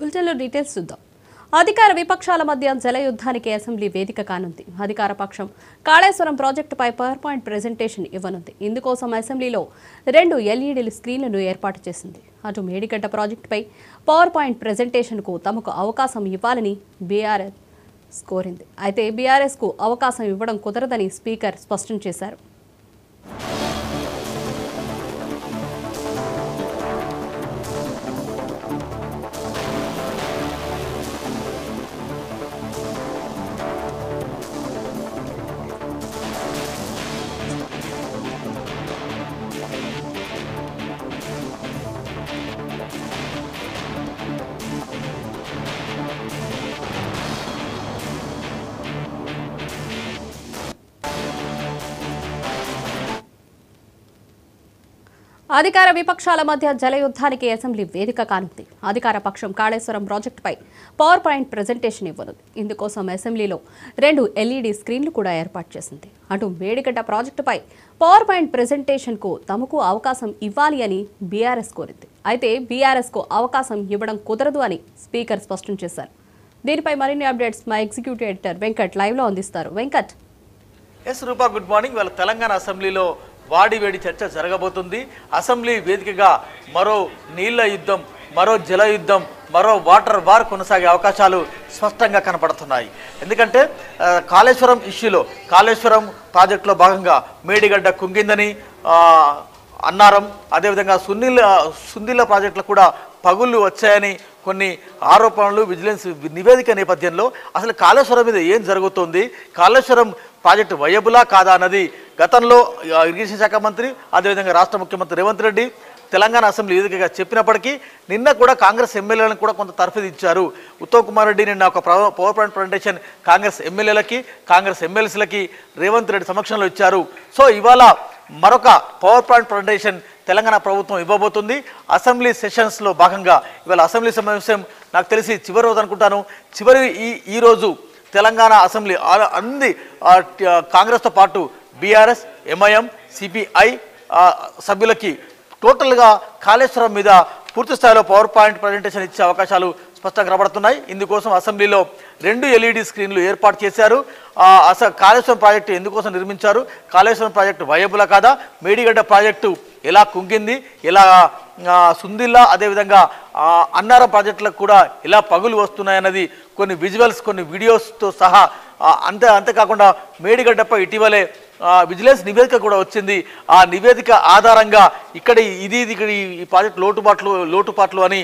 బులెటిన్లో డీటెయిల్స్ చూద్దాం. అధికార విపక్షాల మధ్య జలయుద్ధానికి అసెంబ్లీ వేదిక కానుంది. అధికార పక్షం కాళేశ్వరం ప్రాజెక్టుపై పవర్ పాయింట్ ప్రెజెంటేషన్ ఇవ్వనుంది. ఇందుకోసం అసెంబ్లీలో 2 LED స్క్రీన్లను ఏర్పాటు చేసింది. అటు మేడిగడ్డ ప్రాజెక్టుపై పవర్ పాయింట్ ప్రెజెంటేషన్కు తమకు అవకాశం ఇవ్వాలని బీఆర్ఎస్ కోరింది. అయితే బీఆర్ఎస్కు అవకాశం ఇవ్వడం కుదరదని స్పీకర్ స్పష్టం చేశారు. అధికార విపక్షాల మధ్య జలయుద్ధానికి అసెంబ్లీ వేదిక కానుంది. అధికార పక్షం కాళేశ్వరం ప్రాజెక్టుపై పవర్ పాయింట్ ప్రెజెంటేషన్ ఇవ్వనుంది. ఇందుకోసం అసెంబ్లీలో 2 LED స్క్రీన్లు కూడా ఏర్పాటు చేసింది. అటు మేడిగడ్డ ప్రాజెక్టుపై పవర్ పాయింట్ ప్రెజెంటేషన్కు తమకు అవకాశం ఇవ్వాలి అని బీఆర్ఎస్ కోరింది. అయితే బీఆర్ఎస్కు అవకాశం ఇవ్వడం కుదరదు అని స్పీకర్ స్పష్టం చేశారు. దీనిపై మరిన్ని అప్డేట్స్ మా ఎగ్జిక్యూటివ్ ఎడిటర్ వెంకట్ లైవ్లో అందిస్తారు. వెంకట్. ఎస్ రూపా, గుడ్ మార్నింగ్. వాళ్ళ తెలంగాణ అసెంబ్లీలో వాడివేడి చర్చ జరగబోతుంది. అసెంబ్లీ వేదికగా మరో నీళ్ల యుద్ధం, మరో జల యుద్ధం, మరో వాటర్ వార్ కొనసాగే అవకాశాలు స్పష్టంగా కనపడుతున్నాయి. ఎందుకంటే కాళేశ్వరం ఇష్యూలో, కాళేశ్వరం ప్రాజెక్టులో భాగంగా మేడిగడ్డ కుంగిందని అన్నారం, అదేవిధంగా సుందిల్ల ప్రాజెక్టులో కూడా పగుళ్ళు వచ్చాయని కొన్ని ఆరోపణలు, విజిలెన్స్ నివేదిక నేపథ్యంలో అసలు కాళేశ్వరం మీద ఏం జరుగుతోంది, కాళేశ్వరం ప్రాజెక్టు వయబులా కాదా అన్నది గతంలో ఇరిగేషన్ శాఖ మంత్రి, అదేవిధంగా రాష్ట్ర ముఖ్యమంత్రి రేవంత్ రెడ్డి తెలంగాణ అసెంబ్లీ వేదికగా చెప్పినప్పటికీ నిన్న కూడా కాంగ్రెస్ ఎమ్మెల్యేలను కూడా కొంత తర్ఫీదు ఇచ్చారు. ఉత్తమ్ కుమార్ రెడ్డి నిన్న ఒక పవర్ పాయింట్ ప్రజెంటేషన్ కాంగ్రెస్ ఎమ్మెల్యేలకి, కాంగ్రెస్ ఎమ్మెల్సీలకి రేవంత్ రెడ్డి సమక్షంలో ఇచ్చారు. సో ఇవాళ మరొక పవర్ పాయింట్ ప్రజెంటేషన్ తెలంగాణ ప్రభుత్వం ఇవ్వబోతుంది. అసెంబ్లీ సెషన్స్లో భాగంగా ఇవాళ అసెంబ్లీ సమావేశం నాకు తెలిసి చివరి రోజు అనుకుంటాను. ఈ రోజు తెలంగాణ అసెంబ్లీ అన్ని కాంగ్రెస్తో పాటు బీఆర్ఎస్, ఎంఐఎం, సిపిఐ సభ్యులకి టోటల్గా కాళేశ్వరం మీద పూర్తి స్థాయిలో పవర్ పాయింట్ ప్రజెంటేషన్ ఇచ్చే అవకాశాలు స్పష్టంగా కనబడుతున్నాయి. ఇందుకోసం అసెంబ్లీలో 2 LED స్క్రీన్లు ఏర్పాటు చేశారు. కాళేశ్వరం ప్రాజెక్టు ఎందుకోసం నిర్మించారు, కాళేశ్వరం ప్రాజెక్టు వయబులా కాదా, మేడిగడ్డ ప్రాజెక్టు ఎలా కుంగింది, ఎలా సుందిల్లా అదేవిధంగా అన్నారం ప్రాజెక్టులకు కూడా ఎలా పగులు వస్తున్నాయన్నది కొన్ని విజువల్స్, కొన్ని వీడియోస్తో సహా అంతేకాకుండా మేడిగడ్డపై ఇటీవలే విజిలెన్స్ నివేదిక కూడా వచ్చింది. ఆ నివేదిక ఆధారంగా ఇక్కడ ఈ ప్రాజెక్టు లోటుపాట్లు అని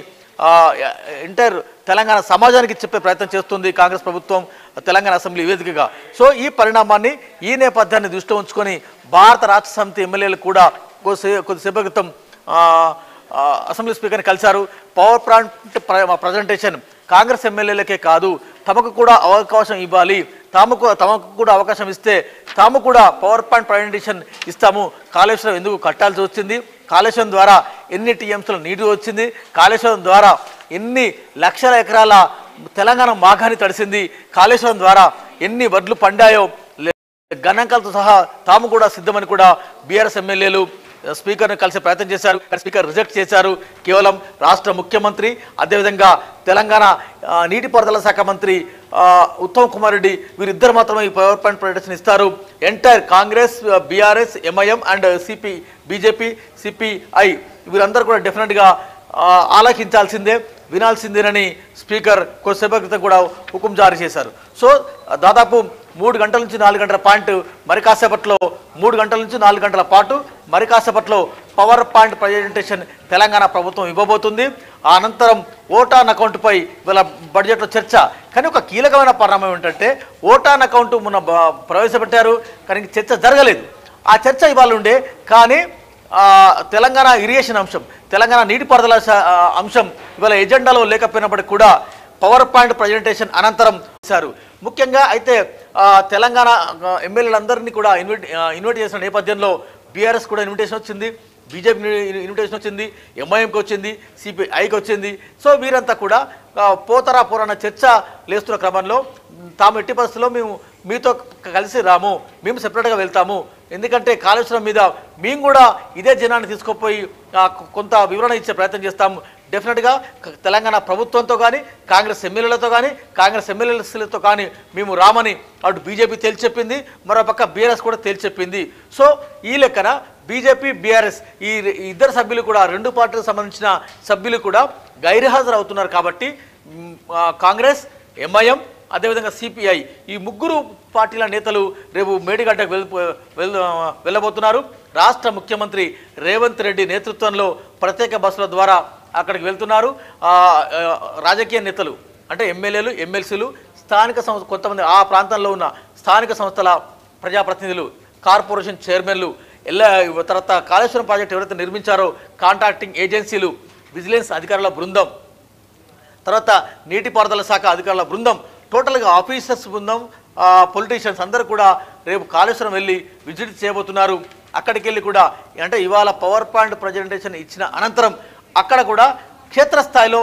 ఎంటైర్ తెలంగాణ సమాజానికి చెప్పే ప్రయత్నం చేస్తుంది కాంగ్రెస్ ప్రభుత్వం తెలంగాణ అసెంబ్లీ వేదికగా. సో ఈ పరిణామాన్ని, ఈ నేపథ్యాన్ని దృష్టిలో ఉంచుకొని భారత రాష్ట్ర సమితి ఎమ్మెల్యేలు కూడా కొద్దిసేపటి క్రితం అసెంబ్లీ స్పీకర్ని కలిశారు. పవర్ పాయింట్ ప్రజెంటేషన్ కాంగ్రెస్ ఎమ్మెల్యేలకే కాదు, తమకు కూడా అవకాశం ఇవ్వాలి, తమకు కూడా అవకాశం ఇస్తే తాము కూడా పవర్ పాయింట్ ప్రజెంటేషన్ ఇస్తాము. కాళేశ్వరం ఎందుకు కట్టాల్సి వచ్చింది, కాళేశ్వరం ద్వారా ఎన్ని టీఎంసీల నీరు వచ్చింది, కాళేశ్వరం ద్వారా ఎన్ని లక్షల ఎకరాల తెలంగాణ మాగాన్ని తడిసింది, కాళేశ్వరం ద్వారా ఎన్ని వడ్లు పండాయో గణాంకాలతో సహా తాము కూడా సిద్ధమని కూడా బీఆర్ఎస్ ఎమ్మెల్యేలు స్పీకర్ను కలిసి ప్రయత్నం చేశారు. స్పీకర్ రిజెక్ట్ చేశారు. కేవలం రాష్ట్ర ముఖ్యమంత్రి, అదేవిధంగా తెలంగాణ నీటిపారుదల శాఖ మంత్రి ఉత్తమ్ కుమార్ రెడ్డి వీరిద్దరు మాత్రమే ఈ పవర్ పాయింట్ ప్రజెంటేషన్ ఇస్తారు. Entire Congress, BRS, MIM and BJP, CPI వీరందరూ కూడా డెఫినెట్గా ఆలోచించాల్సిందే, వినాల్సిందేనని స్పీకర్ కొద్దిసేపటి క్రితం కూడా హుకుం జారీ చేశారు. సో దాదాపు 3 గంటల నుంచి 4 గంటల పాయింట్ మరి కాసేపట్లో 3 గంటల నుంచి 4 గంటల పాటు మరి కాసేపట్లో పవర్ పాయింట్ ప్రజెంటేషన్ తెలంగాణ ప్రభుత్వం ఇవ్వబోతుంది. ఆ అనంతరం ఓటాన్ అకౌంట్పై వీళ్ళ బడ్జెట్లో చర్చ. కానీ ఒక కీలకమైన పరిణామం ఏంటంటే ఓటాన్ అకౌంట్ మొన్న ప్రవేశపెట్టారు, కానీ చర్చ జరగలేదు. ఆ చర్చ ఇవాళ ఉండే, కానీ తెలంగాణ ఇరిగేషన్ అంశం, తెలంగాణ నీటిపారుదల అంశం ఇవాళ ఎజెండాలో లేకపోయినప్పటికీ కూడా పవర్ పాయింట్ ప్రజెంటేషన్ అనంతరం చేశారు. ముఖ్యంగా అయితే తెలంగాణ ఎమ్మెల్యేలందరినీ కూడా ఇన్వైట్ చేసిన నేపథ్యంలో బీఆర్ఎస్ కూడా ఇన్విటేషన్ వచ్చింది, బీజేపీ ఇన్విటేషన్ వచ్చింది, ఎంఐఎంకి వచ్చింది, సిపిఐకి వచ్చింది. సో వీరంతా కూడా పోరాన్న చర్చ లేస్తున్న క్రమంలో తాము ఎట్టి పరిస్థితుల్లో మేము మీతో కలిసి రాము, మేము సెపరేట్గా వెళ్తాము, ఎందుకంటే కాళేశ్వరం మీద మేము కూడా ఇదే జనాన్ని తీసుకుపోయి కొంత వివరణ ఇచ్చే ప్రయత్నం చేస్తాము, డెఫినెట్గా తెలంగాణ ప్రభుత్వంతో కానీ కాంగ్రెస్ ఎమ్మెల్యేలతో కానీ కాంగ్రెస్ ఎమ్మెల్యేలతో కానీ మేము రామని అటు బీజేపీ తేల్చెప్పింది, మరోపక్క బీఆర్ఎస్ కూడా తేల్చెప్పింది. సో ఈ లెక్కన బీజేపీ బీఆర్ఎస్ ఈ ఇద్దరు సభ్యులు కూడా, రెండు పార్టీలకు సంబంధించిన సభ్యులు కూడా గైర్హాజరు అవుతున్నారు. కాబట్టి కాంగ్రెస్, ఎంఐఎం, అదేవిధంగా సిపిఐ ఈ ముగ్గురు పార్టీల నేతలు రేపు మేడిగడ్డకు వెళ్ళబోతున్నారు. రాష్ట్ర ముఖ్యమంత్రి రేవంత్ రెడ్డి నేతృత్వంలో ప్రత్యేక బస్సుల ద్వారా అక్కడికి వెళ్తున్నారు. రాజకీయ నేతలు అంటే ఎమ్మెల్యేలు, ఎమ్మెల్సీలు, స్థానిక కొంతమంది ఆ ప్రాంతంలో ఉన్న స్థానిక సంస్థల ప్రజాప్రతినిధులు, కార్పొరేషన్ చైర్మన్లు, తర్వాత కాళేశ్వరం ప్రాజెక్టు ఎవరైతే నిర్మించారో కాంట్రాక్టింగ్ ఏజెన్సీలు, విజిలెన్స్ అధికారుల బృందం, తర్వాత నీటిపారుదల శాఖ అధికారుల బృందం, టోటల్గా ఆఫీసర్స్ బృందం, పొలిటీషియన్స్ అందరూ కూడా రేపు కాళేశ్వరం వెళ్ళి విజిట్ చేయబోతున్నారు. అక్కడికి వెళ్ళి కూడా అంటే ఇవాళ పవర్ పాయింట్ ప్రజెంటేషన్ ఇచ్చిన అనంతరం అక్కడ కూడా క్షేత్రస్థాయిలో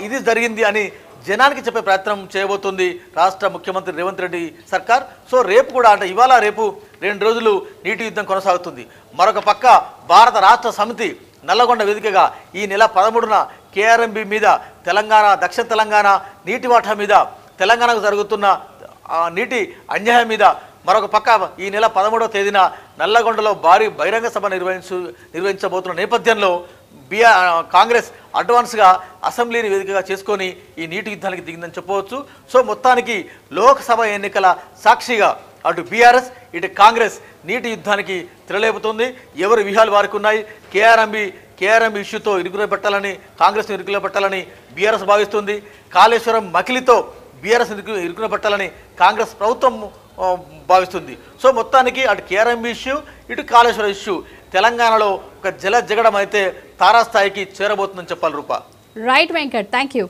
ఇది జరిగింది అని జనానికి చెప్పే ప్రయత్నం చేయబోతుంది రాష్ట్ర ముఖ్యమంత్రి రేవంత్ రెడ్డి సర్కార్. సో రేపు కూడా అంటే ఇవాళ రేపు 2 రోజులు నీటి యుద్ధం కొనసాగుతుంది. మరొక పక్క భారత రాష్ట్ర సమితి నల్లగొండ వేదికగా ఈ నెల 13న కేఆర్ఎంబి మీద, తెలంగాణ దక్షిణ తెలంగాణ నీటి వాటా మీద, తెలంగాణకు జరుగుతున్న నీటి అన్యాయం మీద, మరొక పక్క ఈ నెల 13వ తేదీన నల్లగొండలో భారీ బహిరంగ సభ నిర్వహించబోతున్న నేపథ్యంలో కాంగ్రెస్ అడ్వాన్స్గా అసెంబ్లీని వేదికగా చేసుకొని ఈ నీటి యుద్ధానికి దిగిందని చెప్పవచ్చు. సో మొత్తానికి లోక్సభ ఎన్నికల సాక్షిగా అటు బీఆర్ఎస్, ఇటు కాంగ్రెస్ నీటి యుద్ధానికి తెరలేపుతుంది. ఎవరి వ్యూహాలు వారికి ఉన్నాయి. కేఆర్ఎంబి ఇష్యూతో ఇరుకులో పెట్టాలని, కాంగ్రెస్ను ఇరుకులో పెట్టాలని బీఆర్ఎస్ భావిస్తుంది. కాళేశ్వరం మకిలితో బీఆర్ఎస్ ఇరుకులో పెట్టాలని కాంగ్రెస్ ప్రభుత్వం భావిస్తుంది. సో మొత్తానికి అటు కేఆర్ఎంబి ఇష్యూ, ఇటు కాళేశ్వరం ఇష్యూ తెలంగాణలో ఒక జల జగడం అయితే తారాస్థాయికి చేరబోతుందని చెప్పాలి. Rupa. Right Venkat, thank you.